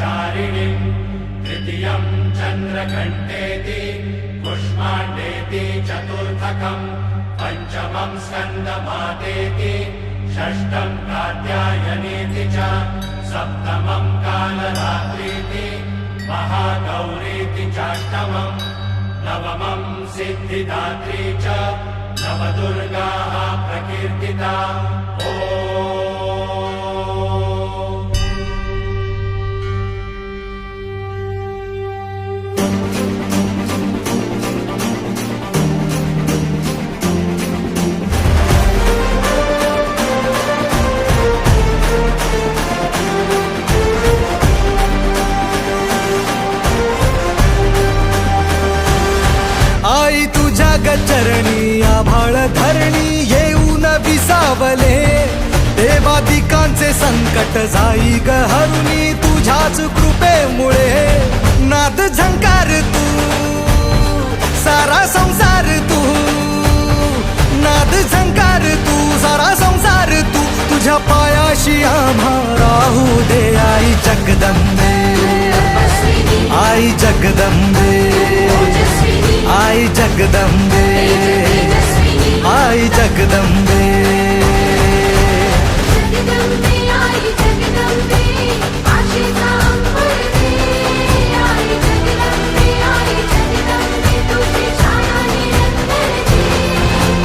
ब्रह्मचारिणीं तृतीयं चन्द्रघण्टेति पुष्माण्डेति चतुर्थकं पञ्चमं स्कन्दमातेति षष्ठं कात्यायनेति च सप्तमं कालरात्रीति महागौरीति चाष्टमं नवमं सिद्धिदात्री च नवदुर्गाः प्रकीर्तिता। आई तुझ्या गचरणी आभाळ धरणी येऊन विसावले देवादिकांचे संकट जाई ग हरुणी तुझ्याच कृपेमुळे नाद झंकार तू सारा संसार तू नाद झंकार तू सारा संसार तू तुझ्या पायाशी आम्हा राहू दे आई जगदंबे आई जगदंबे आई जगदंबे आई जगदंबे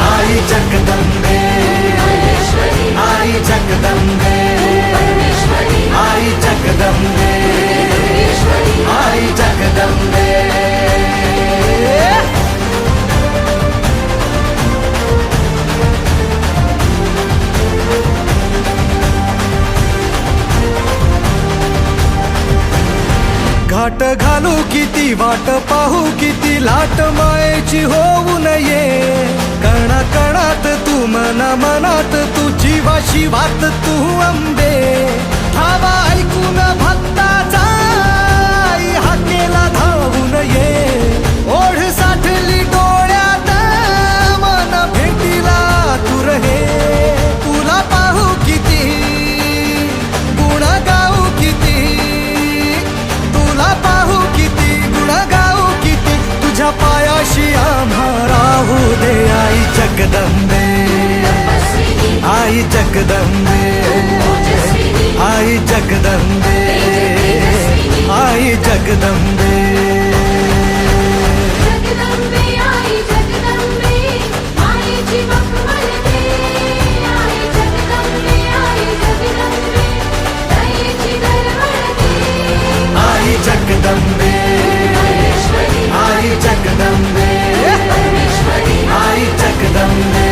आई जगदंबे आई जगदंबे आई जगदंबे आई जगदंबे घाट घालू किती वाट पाहू किती लाट मायेची होऊ नये कणा कणात तू मना मनात तू जीवाशी वात तू अंबे धावा ऐकून भक्ताचा आई हाकेला धावून ये ओढ साठली डोळ्यात मन भेटीला तू रहे तुला पाहू किती गुण गाऊ किती तुला पाहू किती गुण गाऊ किती तुझ्या पायाशी आम्हा राहू दे आई जगदंबे आई जगदंबे आई जगदंबे आई जगदंबे आई जगदंबे आई जगदंबे आई जगदंबे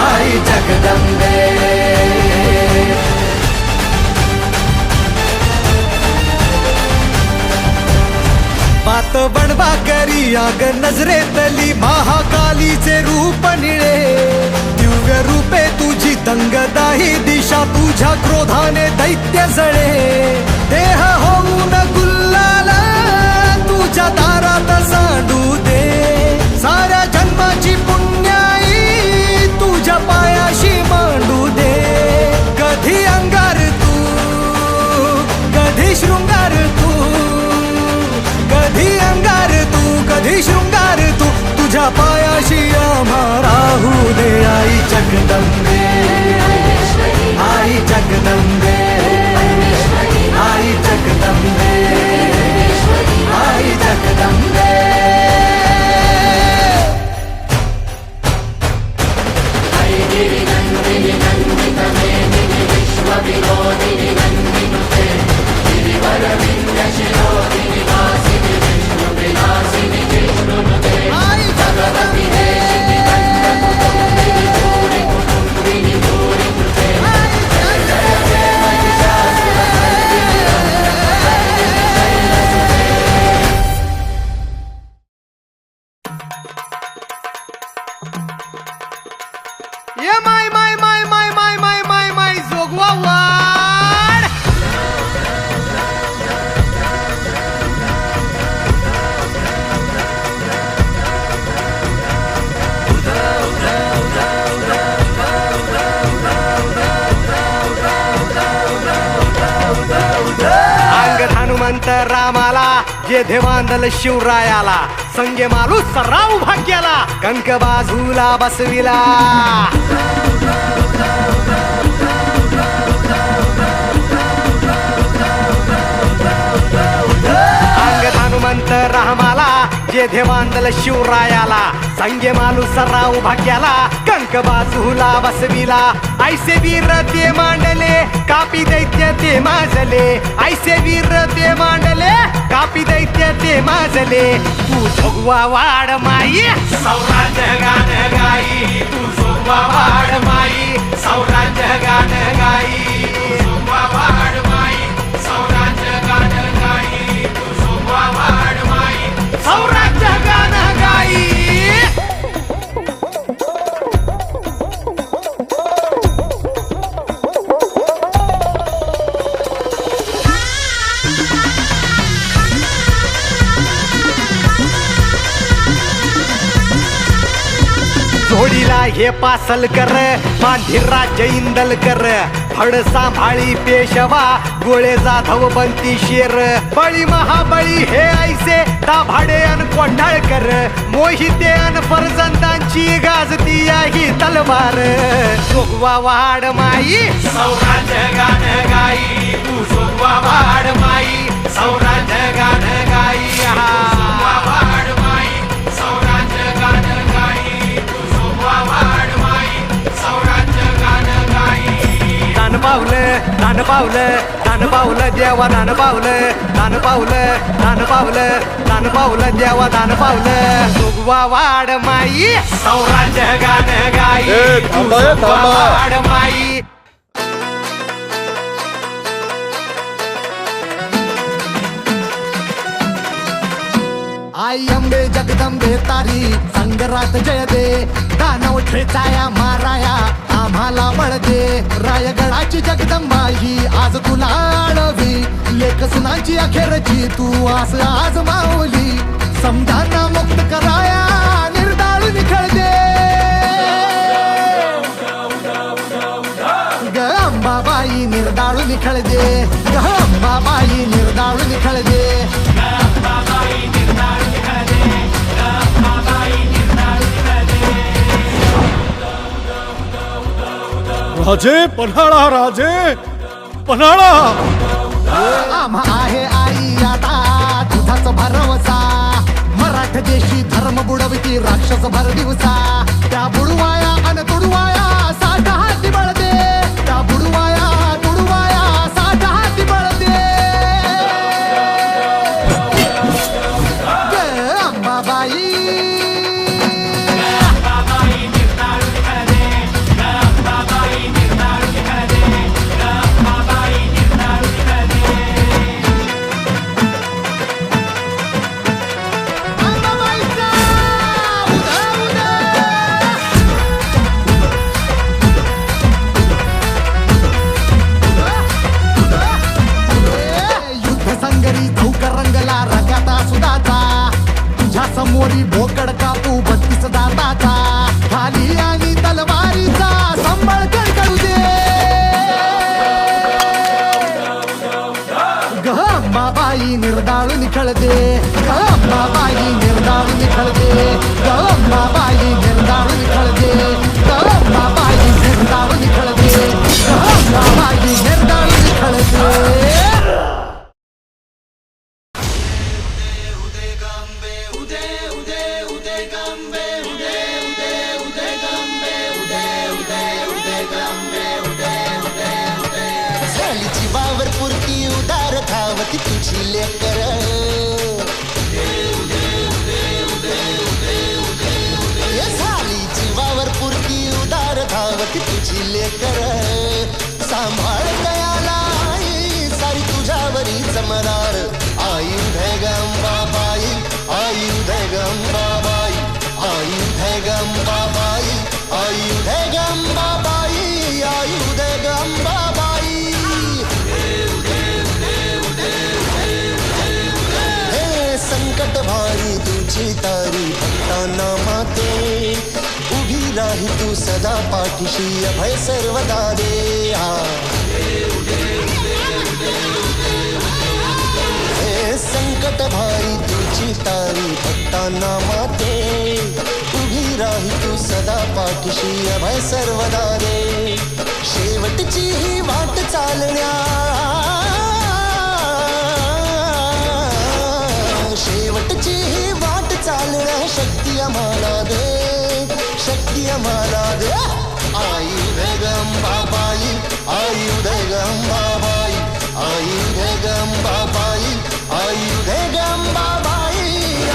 आई जगदंबे पात बनवा करी आग नजरेतली महाकालीचे रूप निळे दिव्य रूपे तुझी दंगदाही दिशा तुझ्या क्रोधाने दैत्य जळे देह होऊन गुल्लाला तुझ्या दारात सांडू दे साऱ्या जन्माची पुण्याई तुझ्या पायाशी मांडू दे कधी अंगार तू कधी शृंगार तू कधी अंगार तू कधी शृंगार तू तुझ्या पायाशी आम्हा राहू दे आई जगदंबे आई जगदंबे आई जगदंबे आई जगदंबे विश्वविनोदिनि नन्दिनुते गिरिवरविन्द्यशिरोदिनि वासिनि विष्णुविलासिनि जिष्णुनुते जगदपि देशिनि दण्डकुटुम्बिनि भूरि कुटुम्बिनि भूरि कृते जय जय देव हनुमंत रामाला जे देवांदल शिवरायाला संगे मालू सराव भाग्याला कंक बाजूला बसविला हनुमंत रामाला जे देवांदल शिवरायाला संगे मालू सराव भाग्याला कंक बाजूला बसविला ऐसे वीर ते मांडले कापी दैत्य ते माजले ऐसे वीर ते मांडले कापी दैत्य ते माजले तू जोगवा वाड माई सौराज्य गान गाई तू जोगवा वाड माई सौराज्य गान गाई तू जोगवा वाड माई सौराज्य गान गाई तू जोगवा वाड माई सौराज्य गान गाई जोडीला हे पासल कर मांढिरा जैंदल कर फड सांभाळी पेशवा गोळे जाधव बनती शेर बळी महाबळी हे ऐसे दाभाडे अन कोंढाळकर मोहिते अन फरजंदांची गाजती ही तलवार जोगवा वाड माई सौराज्य गान गाई तू जोगवा वाड माई सौराज्य गान गाई जोगवा वाड माई सौराज्य गान गाई तू जोगवा वाड माई सौराज्य गान गाई दान पावलं दान पावलं दान पावलं देवा दान पावलं दान पावलं दान पावलं दान पावलं देवा दान पावलं जोगवा वाड माई सौराज्य गान गाई तू जोगवा वाड माई आई अंबे जगदंबे तारी संगरात जय दे दानव ठेचाया माराया आम्हाला बळ दे रायगडाची जगदंबा ही आज तुला आळवी लेख सुनाची अखेरची तू आस आज माऊली समजांना मुक्त कराया निर्दाळ निखळ दे ग अंबाबाई निर्दाळ निखळ दे ग अंबाबाई निर्दाळ निखळ दे राजे पन्हाळा राजे पन्हाळा आम्हा आहे आई आता तुझाच भरवसा मराठ देशी धर्म बुडविती राक्षस भर दिवसा त्या बुडवाया अन तुडवाया साठा हाती बळदे त्या बुडवाया तुडवाया साठा हाती बळदे अंबाबाई समोरी भोकड कापू 32 दाताचा खाली आणि तलवारीचा संबळ कडकडू दे गंबाबाई निर्दाळू निखळ दे गंबाबाई निर्दाळू निखळ दे गंबाबाई निर्दाळू निखळ दे गंबाबाई निर्दाळू निखळ दे गंबाबाई निर्दाळू निखळ दे तुझी लेकर झाली जीवावर पुरती उदार धावती तुझी लेकर सांभाळ दयाला आई सारी तुझ्यावरी जमणार आयुध गंबाबाई आयुध गंबाबाई आयुध गंबाबाई आयुध गंबाबाई आयुध गंबाबाई संकट भारी तुझी तारी भक्तांना माते उभी राही तू सदा पाठीशी अभय सर्वदा दे संकट भारी तुझी तारी भक्तांना माते उभी राही तू सदा पाठीशी अभय सर्वदा रे शेवटची ही वाट चालण्या शेवटची ही वाट चालण्या शक्ती आम्हाला दे शक्ती आम्हाला दे आयुध गंबाबाई आयुध गंबाबाई आयुध गंबाबाई आयुध गंबाबाई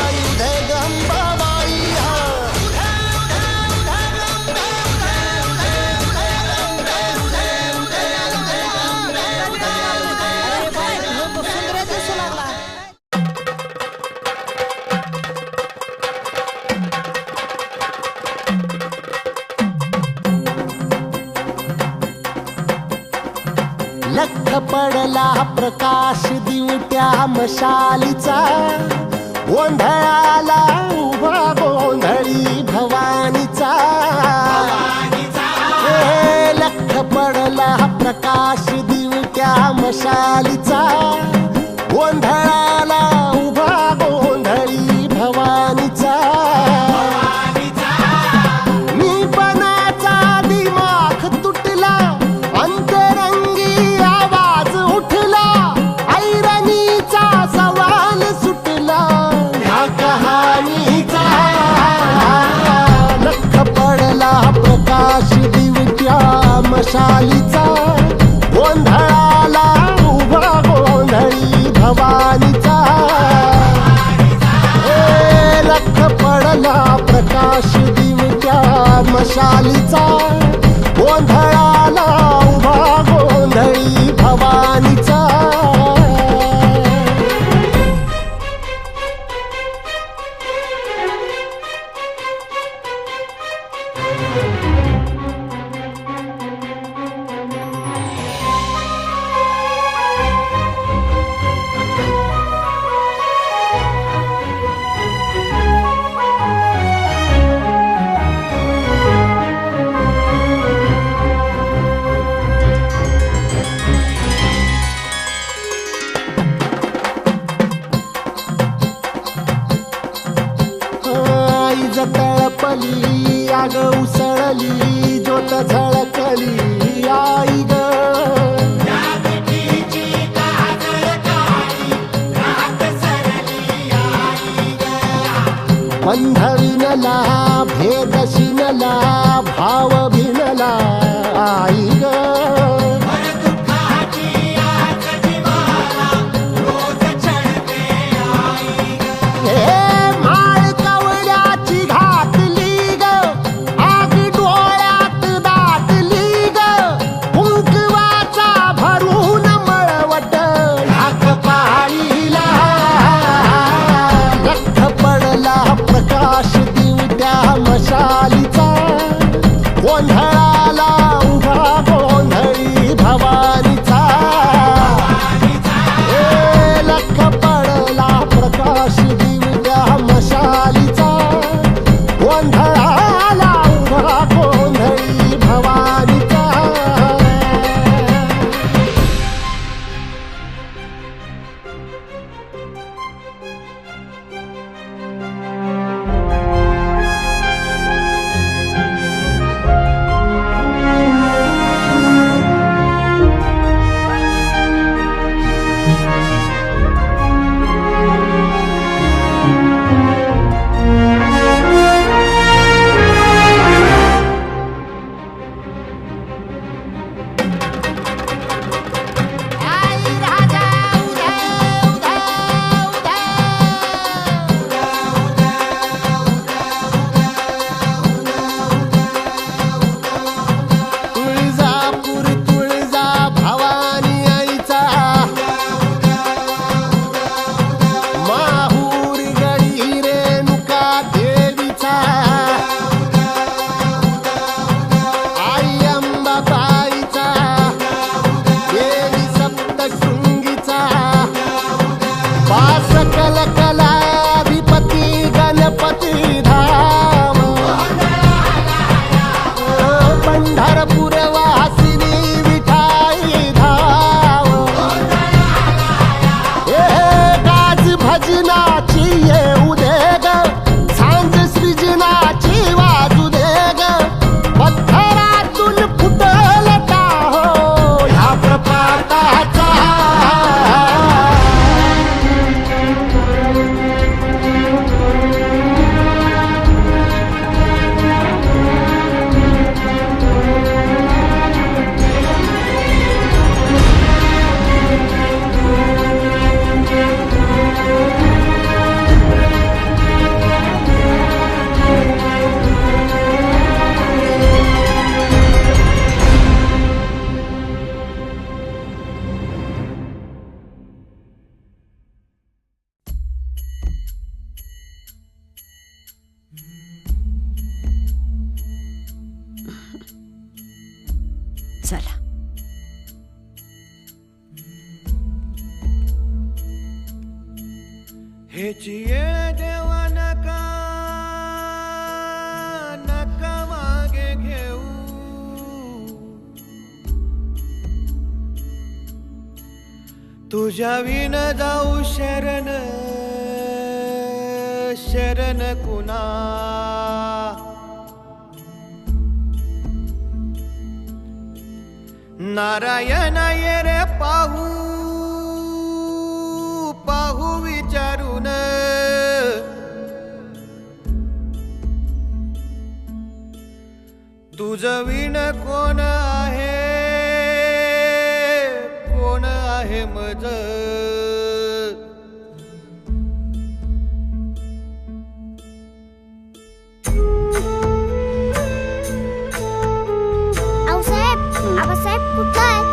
आयुध गंबाबाई लख पडला प्रकाश दिवट्या मशालीचा गोंधळाला उभा गोंधळी भवानीचा हे लख पडला प्रकाश दिवट्या मशालीचा गोंधळाला उभा गोंधळी भवानीचा मीपणाचा दिमाग तुटला अंतरंगी आवाज उठला ऐरणीचा सवाल सुटला ह्या कहाणीचा लख पडला प्रकाश दिवट्या मशालीचा गोंधळाला उभा गोंधळी भवानीचा हे लख पडला प्रकाश दिवट्या मशालीचा गोंधळाला उभा गोंधळी भवानीचा आईज तळपली आग उसळली ज्योत झळकली आई ग बंध विनला भेद शिनला भाव भिनला आई ग माळ कवड्याची घातली ग आग डोळ्यात दाटली ग कुंकवाचा भरून मळवट ढाक पाळीला लख पडला प्रकाश दिवट्या मशालीचा गोंधळाला उभा गोंधळी येऊ दे ग सांज सृजनाची वाजू दे ग पत्थरातून फुटल का हो ह्या प्रपाताचा चला हेची येळ देवा नका नका मागे घेऊ तुझ्या विन जाऊ शरण शरण कुणा नारायण ये रे पाहू पाहू विचारून तुझं विण कोण आहे कोण आहे मज आऊसाहेब आबासाहेब कुठं आहे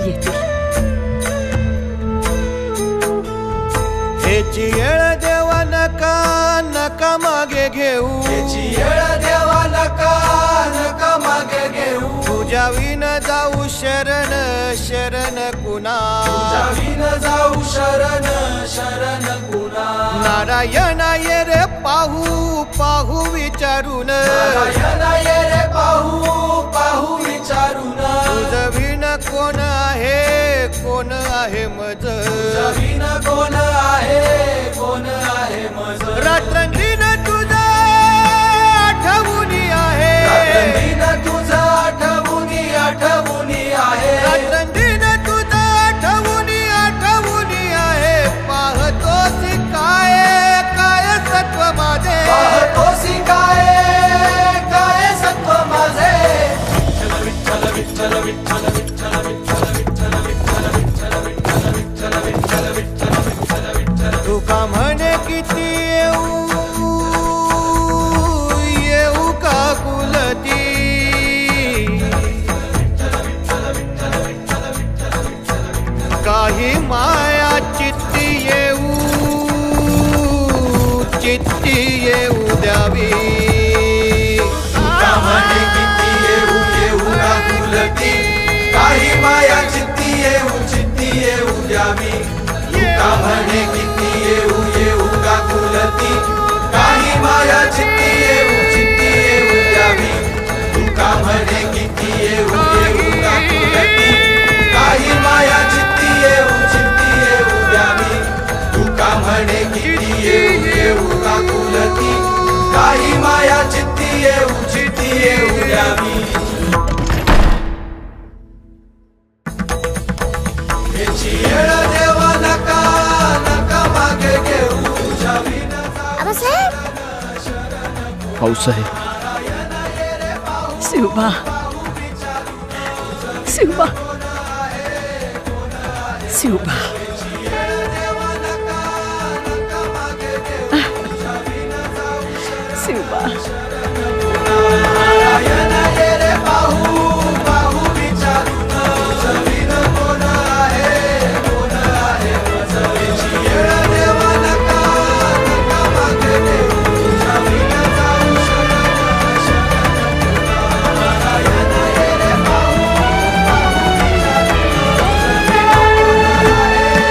येतील हेची येळ देवा नका नका मागे घेऊ याची येळ देवा नका नका मागे घेऊ तुझ्या विन जाऊ शरण शरण कुणा जावीन जाऊ शरण शरण कुणा नारायण ये रे पाहू पाहू विचारून नारायण ये रे पाहू पाहू विचारून तुझं विण कोण आहे कोण आहे मज जावीन कोण आहे मज रात्रंदिन तुझं आठवणी आहे रात्रंदिन तुझं आठवणी आहे रात्रंदिन तुझं आठवणी आहे पाहतोस काय काय सत्व माझे पाहतोसी काय काय सत्व माझे विठ्ठल विठ्ठल विठ्ठल विठ्ठल विठ्ठल विठ्ठल विठ्ठल विठ्ठल विठ्ठल विठ्ठल विठ्ठल विठ्ठल विठ्ठल तुका म्हणे किती येऊ का कुलती काही माया चित्ती येऊ द्यावी तुका म्हणे किती येऊ का कुलती काही माया चित्ती येऊ द्यावी तुका म्हणे किती येऊ का कुलती काही माया चित्ती येऊ द्यावी तुका म्हणे किती येऊ का कुलती काही माया चित्ती येऊ द्यावी तुका म्हणे किती येऊ का कुलती काही माया चित्ती येऊ द्यावी याची येळ देवा नका नका मागे घेऊ जावीन आबासाहेब भाऊसाहेब शिवबा शिवबा शिवबा शिवबा नारायण ये रे पाहू पाहू विचारून जमीन कोण आहे मज याची येळ देवा नका नका मागे घेऊ जमीन जाऊ शरण शरण नारायण ये रे पाहू पाहू विचारून जमीन कोण आहे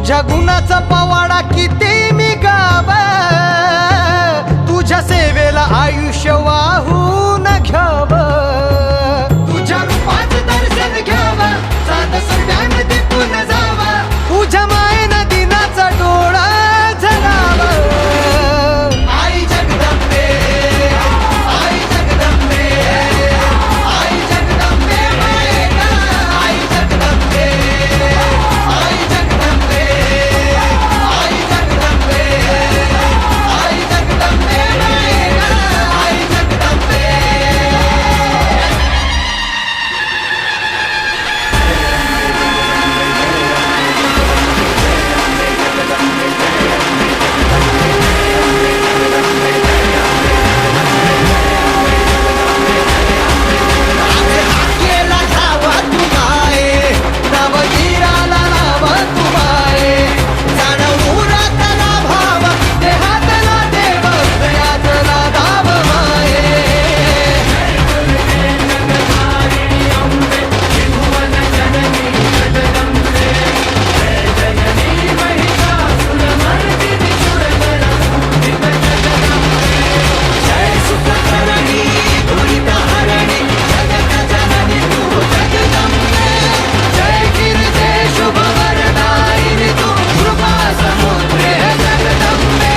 तुझ्या गुणाचा पवाडा किती मी गाव, तुझ्या सेवेला आयुष्य वाहून घ्याव, तुझ्या रूपाचं दर्शन घ्याव, सात सगळ्यांमध्ये पुन्हा जाव, तुझ्या मायेनं दिनाचा डोळा झराव. आई जगदंबे, आई जगदंबे, आई जगदंबे मायेला, आई जगदंबे, आई जगदंबे, आई जगदंबे, आई जगदंबे मायेला, आई जगदंबे. केला धावा तुमाये, नवगिराला नाव तुमाये, जाणवूरातला भाव, देहातला देव, हृदयातला दाव माये. जय गिरिजे शुभ वरदायिनी तू, कृपा समुद्रे जगदंबे.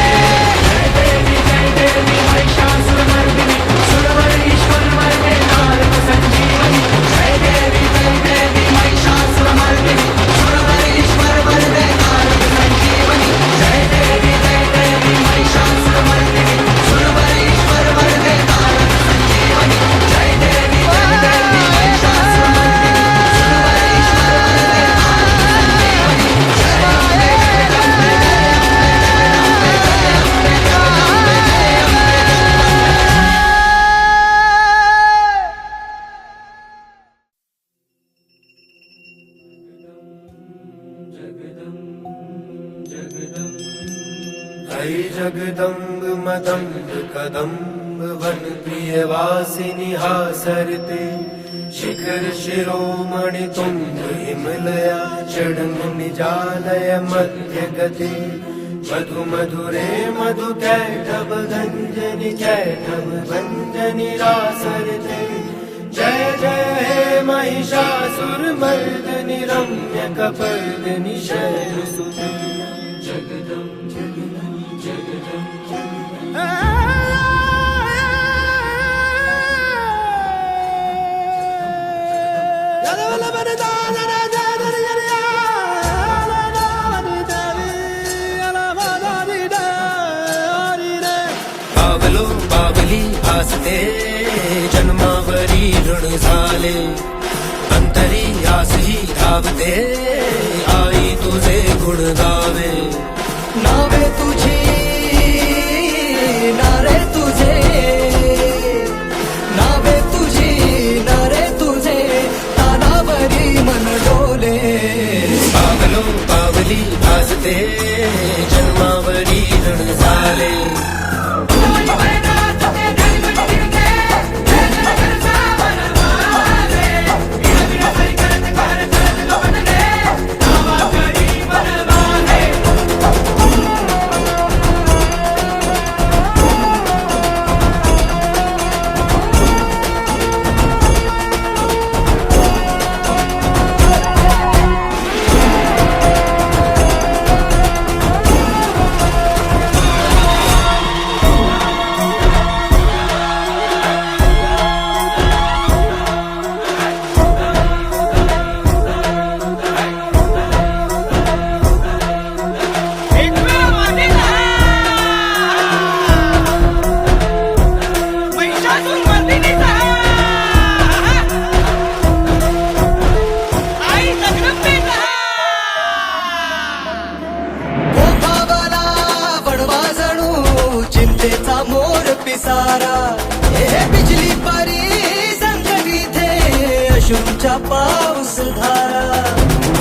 ऐ जगदम्ब मदम्ब कदम्ब वन प्रिय वासिनी हासरते, शिखर शिरोमणि तुंग हिमलया, षडंग निजालय मध्य गते, मधु मधुरे मधु कैटभ गंजनि कैटभ भंजनि रासरते. जय जय हे महिषासुर मर्दनि रम्य कपर्दिनि शैलसुते. बावलो बावली आसते, जन्मावरी ऋण झाले, अंतरी आस ही धावते, आई तुझे गुण गावे. नावे तुझी नारे तुझे, नावे तुझी नारे तुझे, तालावरी मन डोले. बावलो बावली आसते, जन्मावरी ऋण झाले. पिसारा हे बिजली परी संकटी थे, अश्रूच्या पाऊस धारा.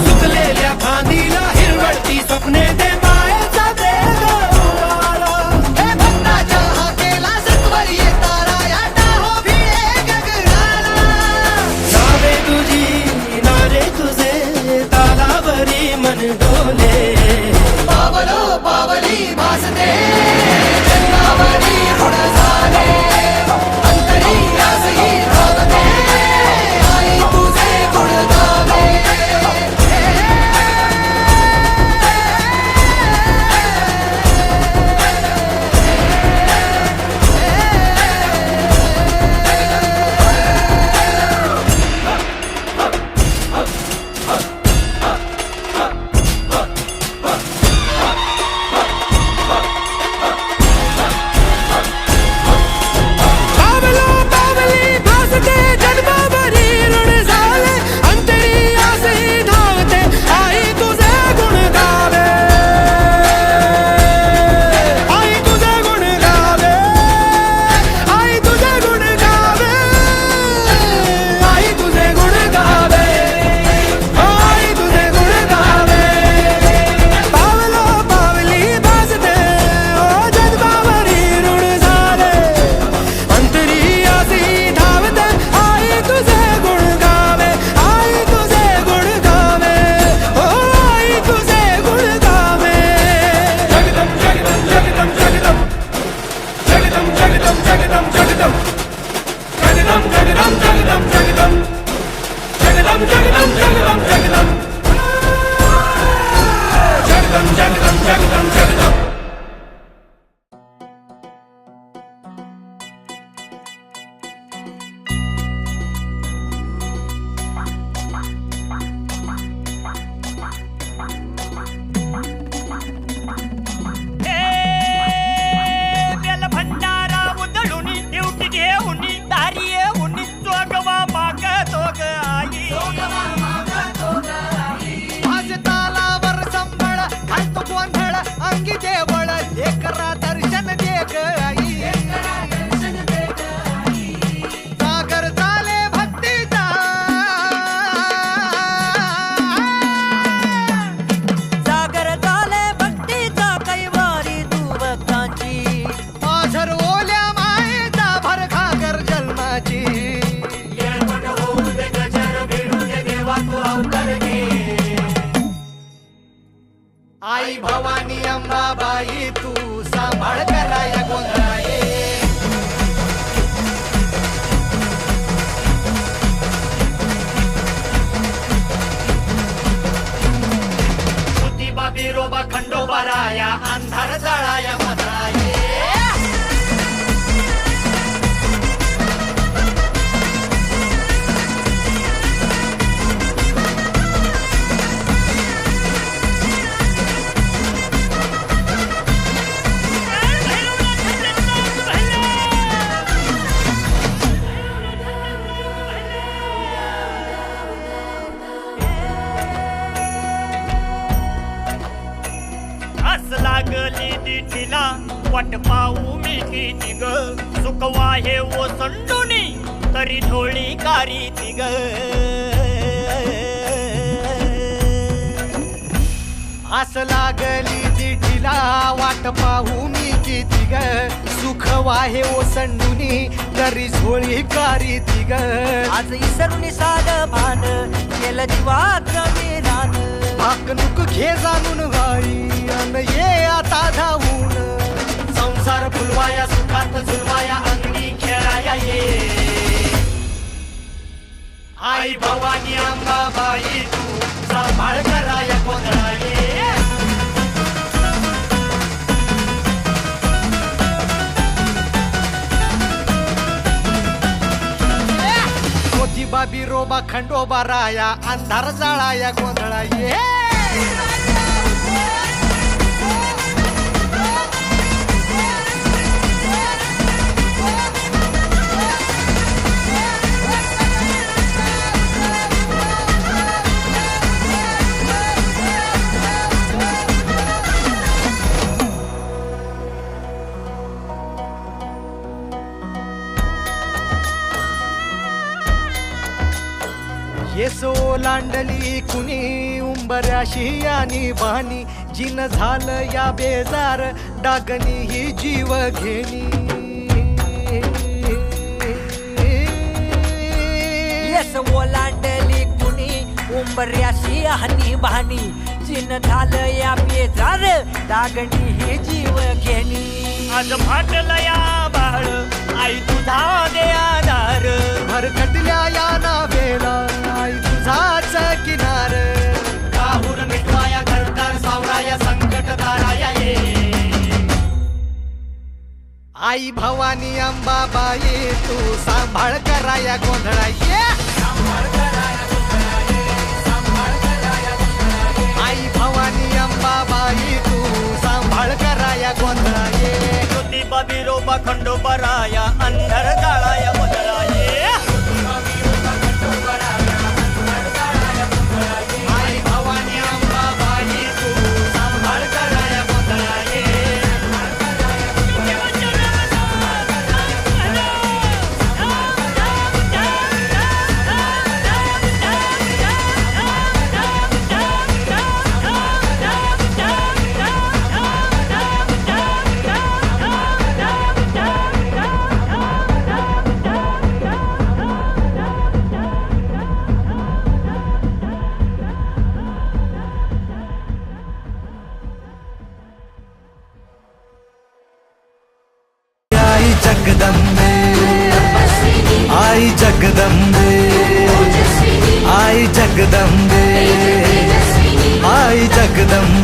सुकलेल्या फांदीला हिरवळती स्वप्ने दे, मायेचा दे गवारा. हे भक्ताच्या हाकेला सत्वर येतारा, या टाहो भिडे गगनाला. नावे तुझी नारे तुझे, तालावरी मन डोले. जगदम जगदम जगदम जगदम जगदम जगदम जगदम भंडारा उधळून ड्युटी घेऊन दारी येऊन जोगवा मागतो ग आई माझ तालावर संबळ घालतो गोंधळ अंगी देवळ लेकरा दर्शन दे ग आई सागर चाले भक्तीचा सागर झाले भक्तीचा कैवारी तू भक्तांची माझर ओल्या मायेचा भर घागर जन्माची आई भवानी अंबाबाई तू सांभाळ कराय गोंधळाये ज्योतिबा बिरोबा खंडोबा राया अंधार जाळाया मधळाये आस लागली दिठीला वाट पाहू मी किती ग सुकवा हे ओसंडुनी तरी ढोळी कारी ती ग आस लागली दिठीला वाट पाहू मी किती ग सुख वाहे ओसंडुनी तरी झोळी कारी ती ग आज इसरुनी साध भान केलं जीवात रान भाकणूक घे जाणून गाई अन ये आता धावून संसार फुलवाया सुखात झुलवाया अंगणी खेळाया ये आई भवानी अंबाबाई तू सांभाळ कराया गोंधळा ये ज्योतिबा बिरोबा खंडोबा राया अंधार जाळाया गोंधळा ये येसो लांडली कुणी उंबऱ्याशी आणि बाणी जिन झालं या बेजार डागणी ही जीव घेणी येस ओलांडली कुणी उंबऱ्याशी हानी बहानी जिन झालं या बेजार दागणी ही जीव घेणी आज फाटलं या बाळ आई तुझा दे आधार भरकटल्या या नावेला आई तुझाच किनार काहूर मिटवाया घरदार सावराया संकट ताराया ये आई भवानी अंबाबाई तू सांभाळ कराया गोंधळा ये आई भवानी अंबाबाई तू सांभाळ कराया गोंधळा ये ज्योतिबा बिरोबा खंडोबा राया अंधार जाळाया मधळा ये आई भवानी अंबाबाई तू सांभाळ कराया गोंधळा ये जगदंबे आई जगदंबे आई जगदंबे दम